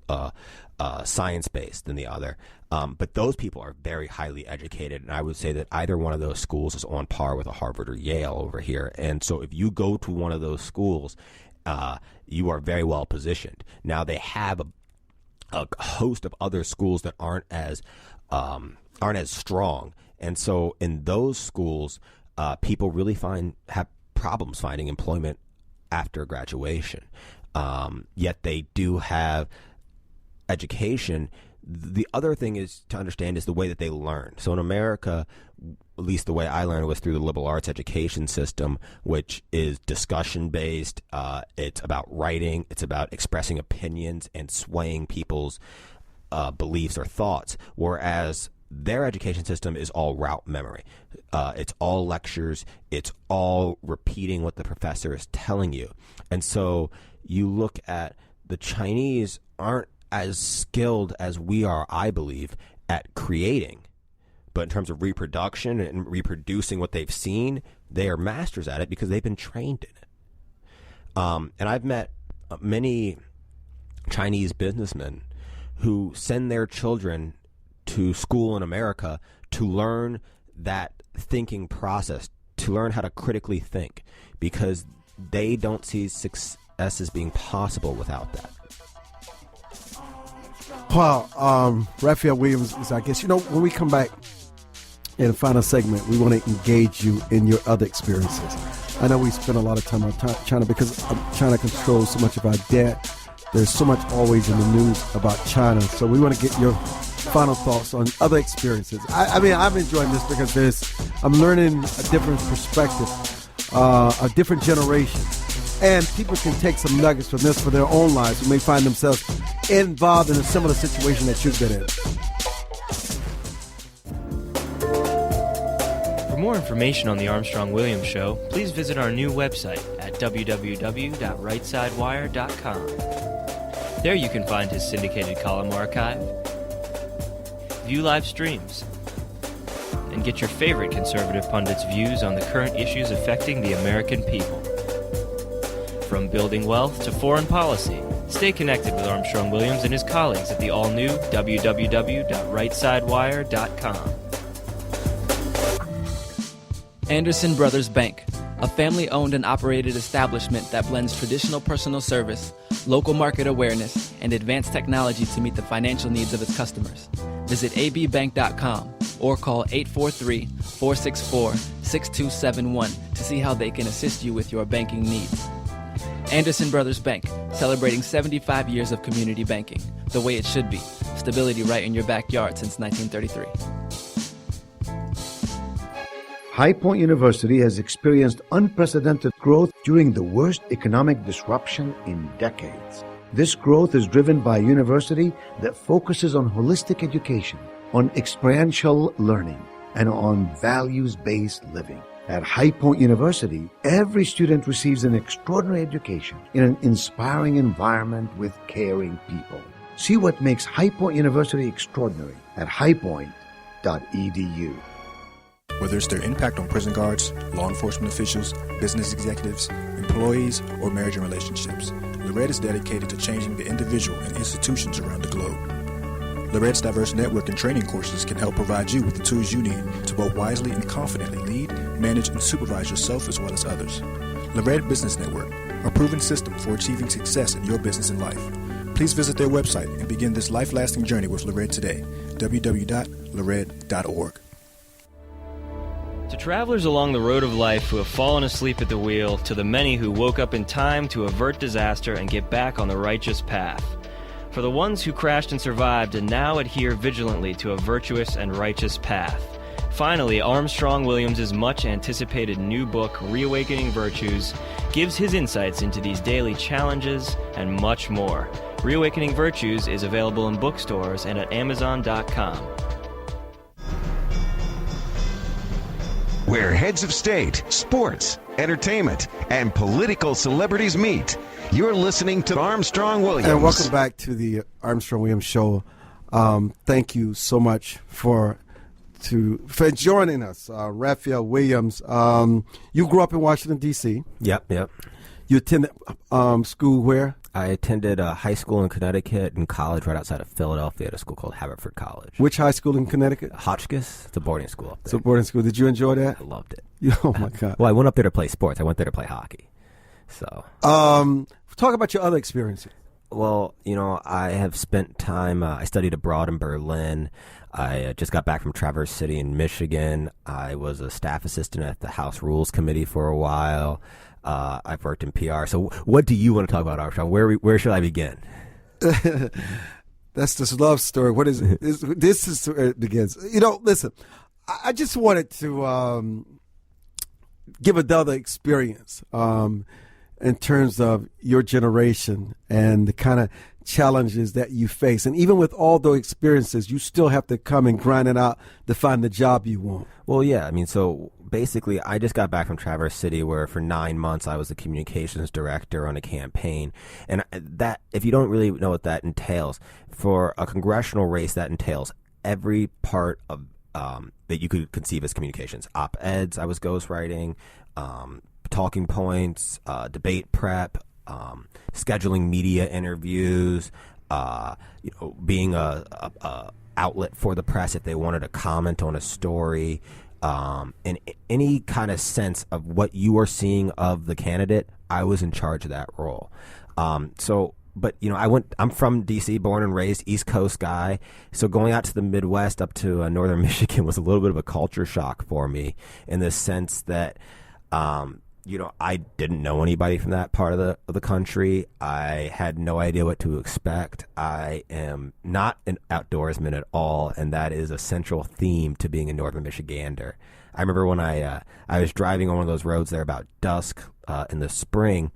science-based than the other. But those people are very highly educated, and I would say that either one of those schools is on par with a Harvard or Yale over here. And so if you go to one of those schools, you are very well positioned. Now, they have a host of other schools that aren't as strong. And so in those schools, people really have problems finding employment after graduation. Yet they do have education. The other thing is to understand is the way that they learn. So in America, at least the way I learned was through the liberal arts education system, which is discussion based. It's about writing. It's about expressing opinions and swaying people's beliefs or thoughts. Whereas their education system is all rote memory. It's all lectures. It's all repeating what the professor is telling you. And so you look at the Chinese aren't as skilled as we are, I believe, at creating. But in terms of reproduction and reproducing what they've seen, they are masters at it because they've been trained in it. And I've met many Chinese businessmen who send their children to school in America to learn that thinking process, to learn how to critically think, because they don't see success as being possible without that. Well, Raphel Williams is our guest. When we come back in the final segment, we want to engage you in your other experiences. I know we spend a lot of time on China because China controls so much of our debt. There's so much always in the news about China. So we want to get your final thoughts on other experiences. I mean, I'm enjoying this because I'm learning a different perspective, a different generation. And people can take some nuggets from this for their own lives who may find themselves involved in a similar situation that you've been in. For more information on the Armstrong-Williams Show, please visit our new website at www.rightsidewire.com. There you can find his syndicated column archive, view live streams, and get your favorite conservative pundits' views on the current issues affecting the American people. From building wealth to foreign policy, stay connected with Armstrong Williams and his colleagues at the all-new www.rightsidewire.com. Anderson Brothers Bank, a family-owned and operated establishment that blends traditional personal service, local market awareness, and advanced technology to meet the financial needs of its customers. Visit abbank.com or call 843-464-6271 to see how they can assist you with your banking needs. Anderson Brothers Bank, celebrating 75 years of community banking, the way it should be. Stability right in your backyard since 1933. High Point University has experienced unprecedented growth during the worst economic disruption in decades. This growth is driven by a university that focuses on holistic education, on experiential learning, and on values-based living. At High Point University, every student receives an extraordinary education in an inspiring environment with caring people. See what makes High Point University extraordinary at highpoint.edu. Whether it's their impact on prison guards, law enforcement officials, business executives, employees, or marriage and relationships, Lorette is dedicated to changing the individual and institutions around the globe. Lorette's diverse network and training courses can help provide you with the tools you need to both wisely and confidently lead, manage, and supervise yourself as well as others. Lorette Business Network, a proven system for achieving success in your business and life. Please visit their website and begin this life-lasting journey with Lorette today. www.lorette.org. To travelers along the road of life who have fallen asleep at the wheel, to the many who woke up in time to avert disaster and get back on the righteous path. For the ones who crashed and survived and now adhere vigilantly to a virtuous and righteous path. Finally, Armstrong Williams' much-anticipated new book, Reawakening Virtues, gives his insights into these daily challenges and much more. Reawakening Virtues is available in bookstores and at Amazon.com. Where heads of state, sports, entertainment, and political celebrities meet. You're listening to Armstrong Williams. And welcome back to the Armstrong Williams Show. Thank you so much for joining us, Raphel Williams. You grew up in Washington, D.C. Yep. You attended school where? I attended a high school in Connecticut and college right outside of Philadelphia at a school called Haverford College. Which high school in Connecticut? Hotchkiss. It's a boarding school up there. It's a boarding school. Did you enjoy that? I loved it. Oh, my God. Well, I went up there to play sports. I went there to play hockey. So, talk about your other experiences. Well, I have spent time, I studied abroad in Berlin. I just got back from Traverse City in Michigan. I was a staff assistant at the House Rules Committee for a while. I've worked in PR. So what do you want to talk about, Armstrong? Where should I begin? That's this love story. What is it? This is where it begins. Listen, I just wanted to give another experience in terms of your generation and the kind of challenges that you face. And even with all those experiences, you still have to come and grind it out to find the job you want. Well, yeah. So basically, I just got back from Traverse City where for 9 months I was the communications director on a campaign. And that, if you don't really know what that entails, for a congressional race, that entails every part of that you could conceive as communications. Op-eds I was ghostwriting, talking points, debate prep, scheduling media interviews, being a outlet for the press if they wanted to comment on a story, in any kind of sense of what you are seeing of the candidate. I was in charge of that role. But I'm from DC, born and raised, East Coast guy. So going out to the Midwest, up to northern Michigan, was a little bit of a culture shock for me, in the sense that, I didn't know anybody from that part of the country. I had no idea what to expect. I am not an outdoorsman at all, and that is a central theme to being a northern Michigander. I remember when I was driving on one of those roads there about dusk in the spring,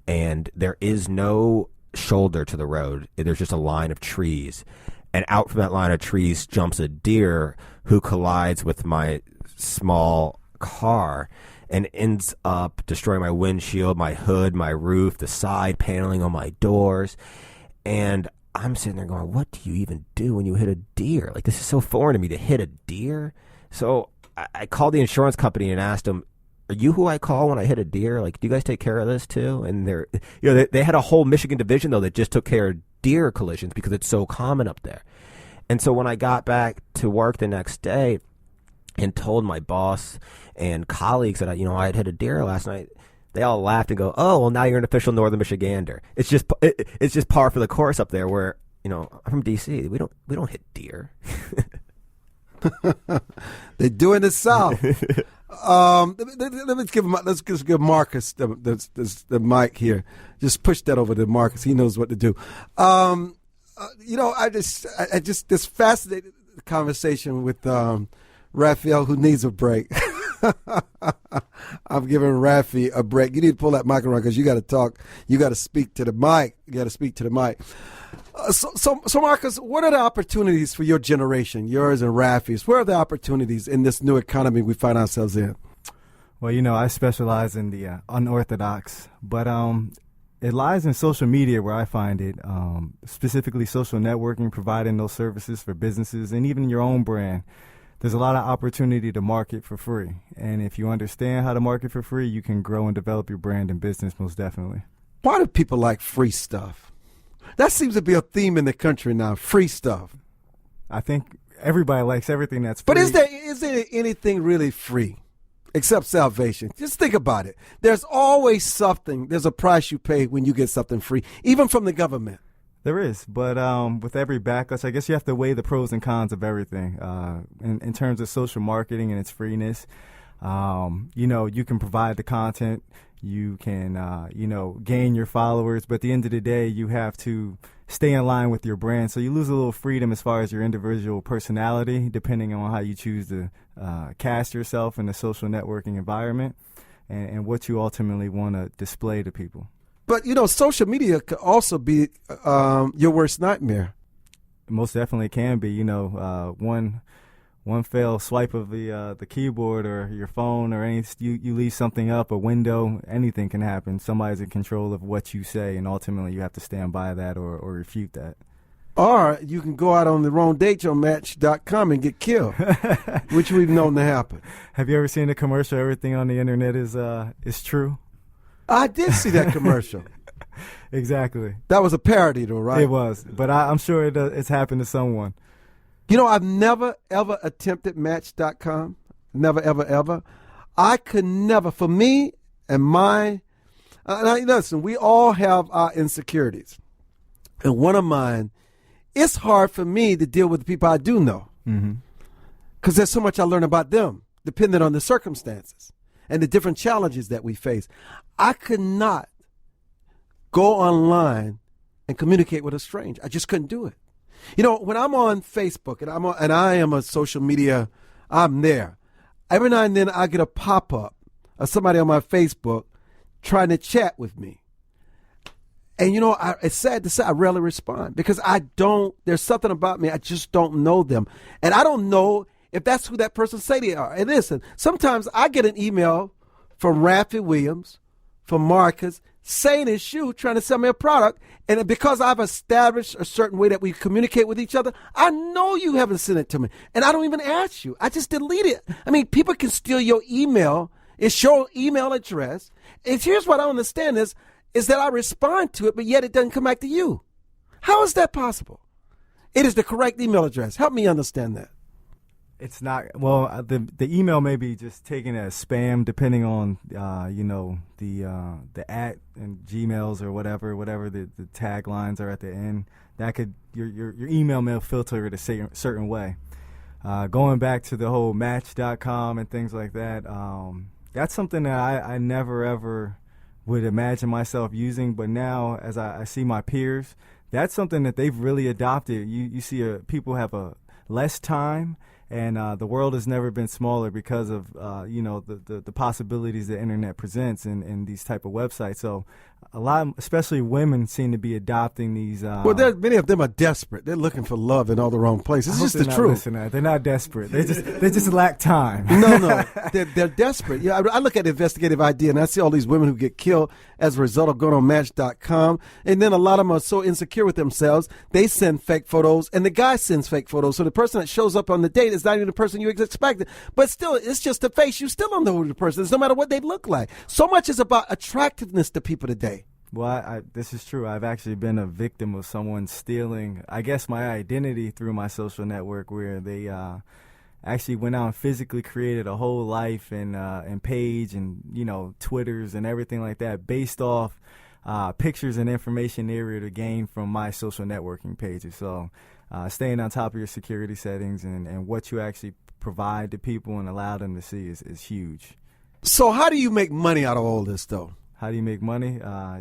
and there is no shoulder to the road. There's just a line of trees, and out from that line of trees jumps a deer who collides with my small car and ends up destroying my windshield, my hood, my roof, the side paneling on my doors. And I'm sitting there going, what do you even do when you hit a deer? Like, this is so foreign to me, to hit a deer. So I called the insurance company and asked them, are you who I call when I hit a deer? Like, do you guys take care of this too? And they had a whole Michigan division, though, that just took care of deer collisions because it's so common up there. And so when I got back to work the next day and told my boss and colleagues that I had hit a deer last night, they all laughed and go, "Oh, well, now you're an official Northern Michigander." It's just par for the course up there. Where I'm from DC, we don't hit deer. They do in the South. Let's just give Marcus the mic here. Just push that over to Marcus. He knows what to do. I just this fascinating conversation with Raphel, who needs a break. I'm giving Rafi a break. You need to pull that mic around because you got to talk. You got to speak to the mic. So Marcus, what are the opportunities for your generation, yours and Rafi's? Where are the opportunities in this new economy we find ourselves in? Well, I specialize in the unorthodox, but it lies in social media where I find it, specifically social networking, providing those services for businesses and even your own brand. There's a lot of opportunity to market for free. And if you understand how to market for free, you can grow and develop your brand and business most definitely. Why do people like free stuff? That seems to be a theme in the country now, free stuff. I think everybody likes everything that's free. But is there anything really free except salvation? Just think about it. There's always something. There's a price you pay when you get something free, even from the government. There is, but with every backlash, I guess you have to weigh the pros and cons of everything. In terms of social marketing and its freeness, you can provide the content, you can, gain your followers, but at the end of the day, you have to stay in line with your brand. So you lose a little freedom as far as your individual personality, depending on how you choose to cast yourself in the social networking environment and what you ultimately want to display to people. But, social media could also be your worst nightmare. Most definitely can be. One failed swipe of the keyboard or your phone or you leave something up, a window, anything can happen. Somebody's in control of what you say, and ultimately you have to stand by that or refute that. Or you can go out on the wrong date on Match.com and get killed, which we've known to happen. Have you ever seen a commercial, everything on the internet is true? I did see that commercial. Exactly. That was a parody, though, right? It was, but I'm sure it's happened to someone. I've never, ever attempted Match.com. Never, ever, ever. I could never, for me and listen, we all have our insecurities. and one of mine, it's hard for me to deal with the people I do know. Because there's so much I learn about them, depending on the circumstances and the different challenges that we face. I could not go online and communicate with a stranger. I just couldn't do it. You know, when I'm on Facebook and I am a social media, I'm there. Every now and then I get a pop-up of somebody on my Facebook trying to chat with me. And, you know, it's sad to say I rarely respond because there's something about me, I just don't know them. And I don't know if that's who that person say they are. And listen, sometimes I get an email from Raphel Williams, from Marcus, saying it's you trying to sell me a product. And because I've established a certain way that we communicate with each other, I know you haven't sent it to me. And I don't even ask you. I just delete it. I mean, people can steal your email. It's your email address. And here's what I don't understand is that I respond to it, but yet it doesn't come back to you. How is that possible? It is the correct email address. Help me understand that. It's not, well, the email may be just taken as spam, depending on, the at and Gmails or whatever the taglines are at the end. That could, your email may filter it a certain way. Going back to the whole Match.com and things like that, that's something that I never ever would imagine myself using. But now, as I see my peers, that's something that they've really adopted. You see people have less time. And the world has never been smaller because of, the possibilities the internet presents in these type of websites. So a lot, especially women, seem to be adopting these. Well, many of them are desperate. They're looking for love in all the wrong places. It's just the truth. They're not desperate. They just lack time. No, they're desperate. Yeah, I look at investigative ID and I see all these women who get killed as a result of going on Match.com, and then a lot of them are so insecure with themselves they send fake photos, and the guy sends fake photos. So the person that shows up on the date is not even the person you expected. But still, it's just a face. You still don't know who the person is, no matter what they look like. So much is about attractiveness to people today. Well, this is true. I've actually been a victim of someone stealing, I guess, my identity through my social network, where they actually went out and physically created a whole life and page and, Twitters and everything like that based off pictures and information they were to gain from my social networking pages. So staying on top of your security settings and what you actually provide to people and allow them to see is huge. So how do you make money out of all this, though? How do you make money?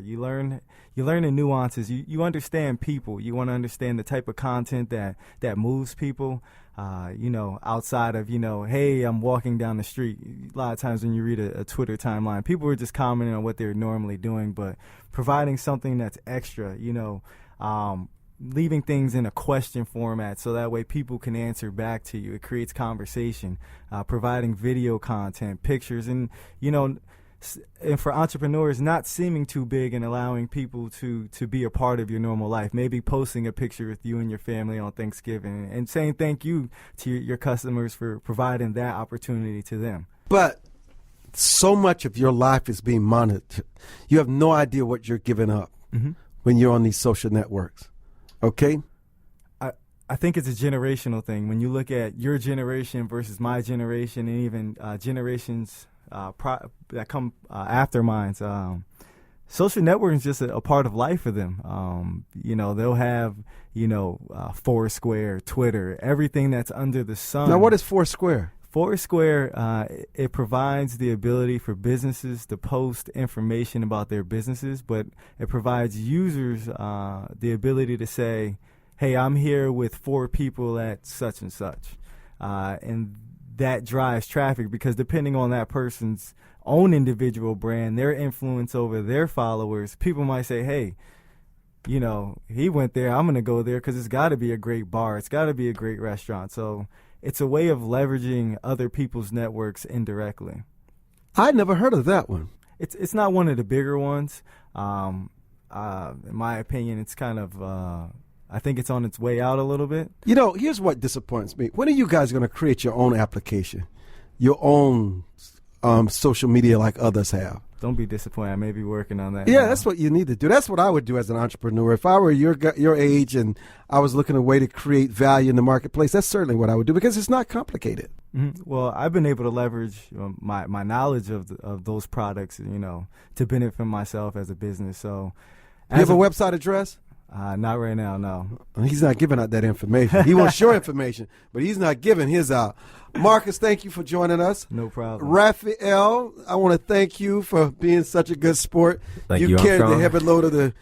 You learn the nuances. You understand people. You want to understand the type of content that moves people. Outside of, hey, I'm walking down the street. A lot of times when you read a Twitter timeline, people are just commenting on what they're normally doing, but providing something that's extra, leaving things in a question format so that way people can answer back to you. It creates conversation, providing video content, pictures, and, and for entrepreneurs, not seeming too big and allowing people to be a part of your normal life. Maybe posting a picture with you and your family on Thanksgiving and saying thank you to your customers for providing that opportunity to them. But so much of your life is being monitored. You have no idea what you're giving up when you're on these social networks. Okay? I think it's a generational thing. When you look at your generation versus my generation and even generations that come after mine, social networking is just a part of life for them. They'll have, Foursquare, Twitter, everything that's under the sun. Now, what is Foursquare? Foursquare, it provides the ability for businesses to post information about their businesses, but it provides users the ability to say, hey, I'm here with 4 people at such and such. And that drives traffic because depending on that person's own individual brand, their influence over their followers, people might say, hey, he went there, I'm going to go there because it's got to be a great bar. It's got to be a great restaurant. So it's a way of leveraging other people's networks indirectly. I never heard of that one. It's not one of the bigger ones. In my opinion, it's kind of I think it's on its way out a little bit. Here's what disappoints me. When are you guys going to create your own application, your own social media like others have? Don't be disappointed. I may be working on that. Yeah, now. That's what you need to do. That's what I would do as an entrepreneur. If I were your age and I was looking at a way to create value in the marketplace, that's certainly what I would do because it's not complicated. Mm-hmm. Well, I've been able to leverage my knowledge of those products, to benefit myself as a business. So, you have a website address? Not right now, no. He's not giving out that information. He wants your information, but he's not giving his out. Marcus, thank you for joining us. No problem. Raphel, I want to thank you for being such a good sport. Thank you, carried Armstrong. the heavy load of the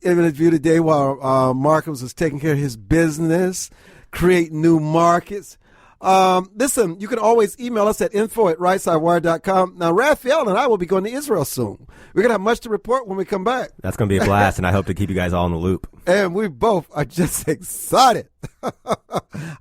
interview today while Marcus was taking care of his business, creating new markets. Listen, you can always email us at info@rightsidewire.com. Now, Raphel and I will be going to Israel soon. We're going to have much to report when we come back. That's going to be a blast, and I hope to keep you guys all in the loop. And we both are just excited.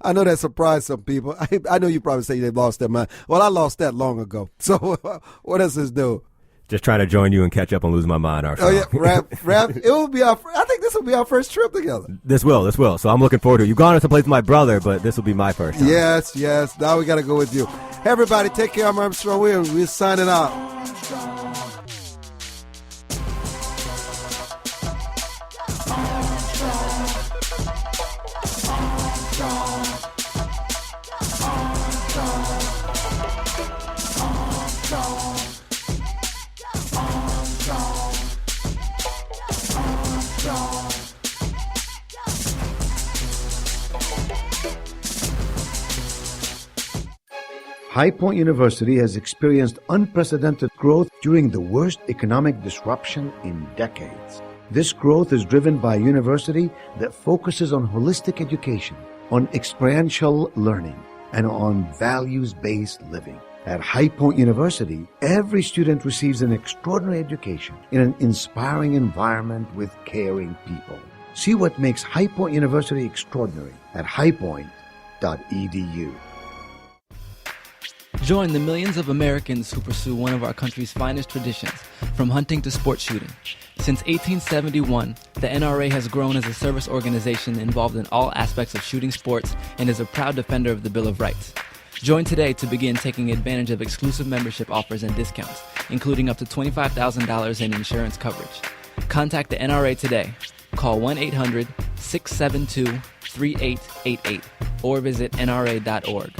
I know that surprised some people. I know you probably say they've lost their mind. Well, I lost that long ago. So what does this do? Just trying to join you and catch up and lose my mind, Armstrong. Oh, yeah, Raph, it will be I think this will be our first trip together. This will. So I'm looking forward to it. You've gone to some place with my brother, but this will be my first time. Yes. Now we got to go with you. Hey, everybody, take care. I'm Armstrong Williams. We're signing out. High Point University has experienced unprecedented growth during the worst economic disruption in decades. This growth is driven by a university that focuses on holistic education, on experiential learning, and on values-based living. At High Point University, every student receives an extraordinary education in an inspiring environment with caring people. See what makes High Point University extraordinary at highpoint.edu. Join the millions of Americans who pursue one of our country's finest traditions, from hunting to sport shooting. Since 1871, the NRA has grown as a service organization involved in all aspects of shooting sports and is a proud defender of the Bill of Rights. Join today to begin taking advantage of exclusive membership offers and discounts, including up to $25,000 in insurance coverage. Contact the NRA today. Call 1-800-672-3888 or visit nra.org.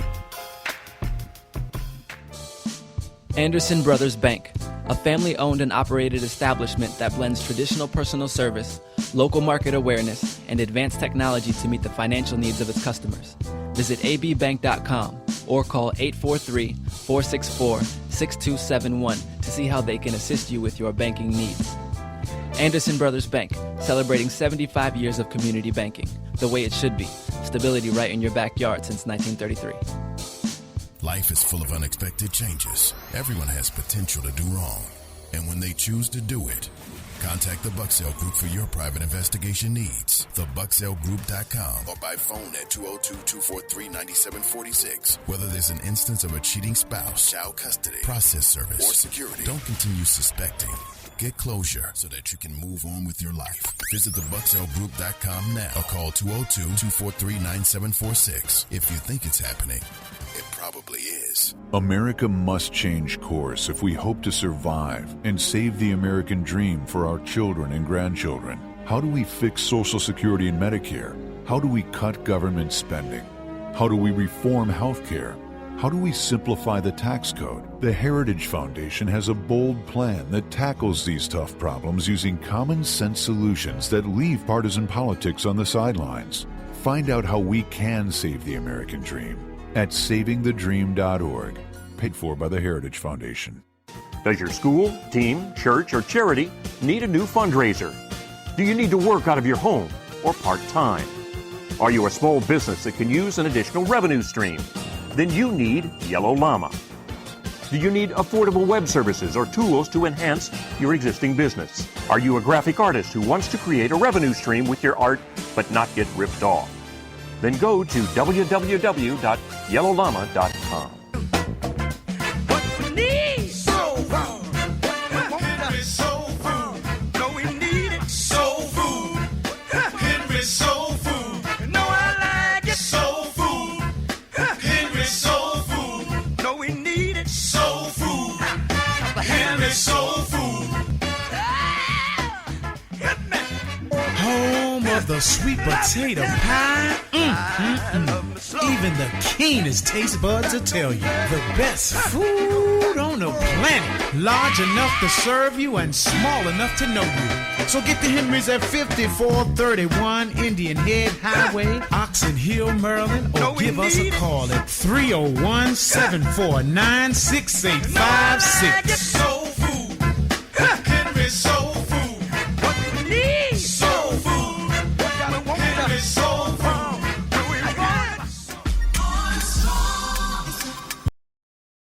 Anderson Brothers Bank, a family-owned and operated establishment that blends traditional personal service, local market awareness, and advanced technology to meet the financial needs of its customers. Visit abbank.com or call 843-464-6271 to see how they can assist you with your banking needs. Anderson Brothers Bank, celebrating 75 years of community banking, the way it should be. Stability right in your backyard since 1933. Life is full of unexpected changes. Everyone has potential to do wrong. And when they choose to do it, contact the Bucksell Group for your private investigation needs. TheBucksellGroup.com or by phone at 202-243-9746. Whether there's an instance of a cheating spouse, child custody, process service, or security, don't continue suspecting. Get closure so that you can move on with your life. Visit TheBucksellGroup.com now or call 202-243-9746. If you think it's happening, it probably is. America must change course if we hope to survive and save the American dream for our children and grandchildren. How do we fix Social Security and Medicare? How do we cut government spending? How do we reform health care? How do we simplify the tax code? The Heritage Foundation has a bold plan that tackles these tough problems using common sense solutions that leave partisan politics on the sidelines. Find out how we can save the American dream at savingthedream.org, paid for by the Heritage Foundation. Does your school, team, church, or charity need a new fundraiser? Do you need to work out of your home or part-time? Are you a small business that can use an additional revenue stream? Then you need Yellow Llama. Do you need affordable web services or tools to enhance your existing business? Are you a graphic artist who wants to create a revenue stream with your art but not get ripped off? Then go to www.yellowllama.com. Home of the sweet potato pie. Even the keenest taste buds will tell you the best food on the planet. Large enough to serve you and small enough to know you. So get to Henry's at 5431 Indian Head Highway, Oxon Hill, Maryland, or give us a call at 301-749-6856.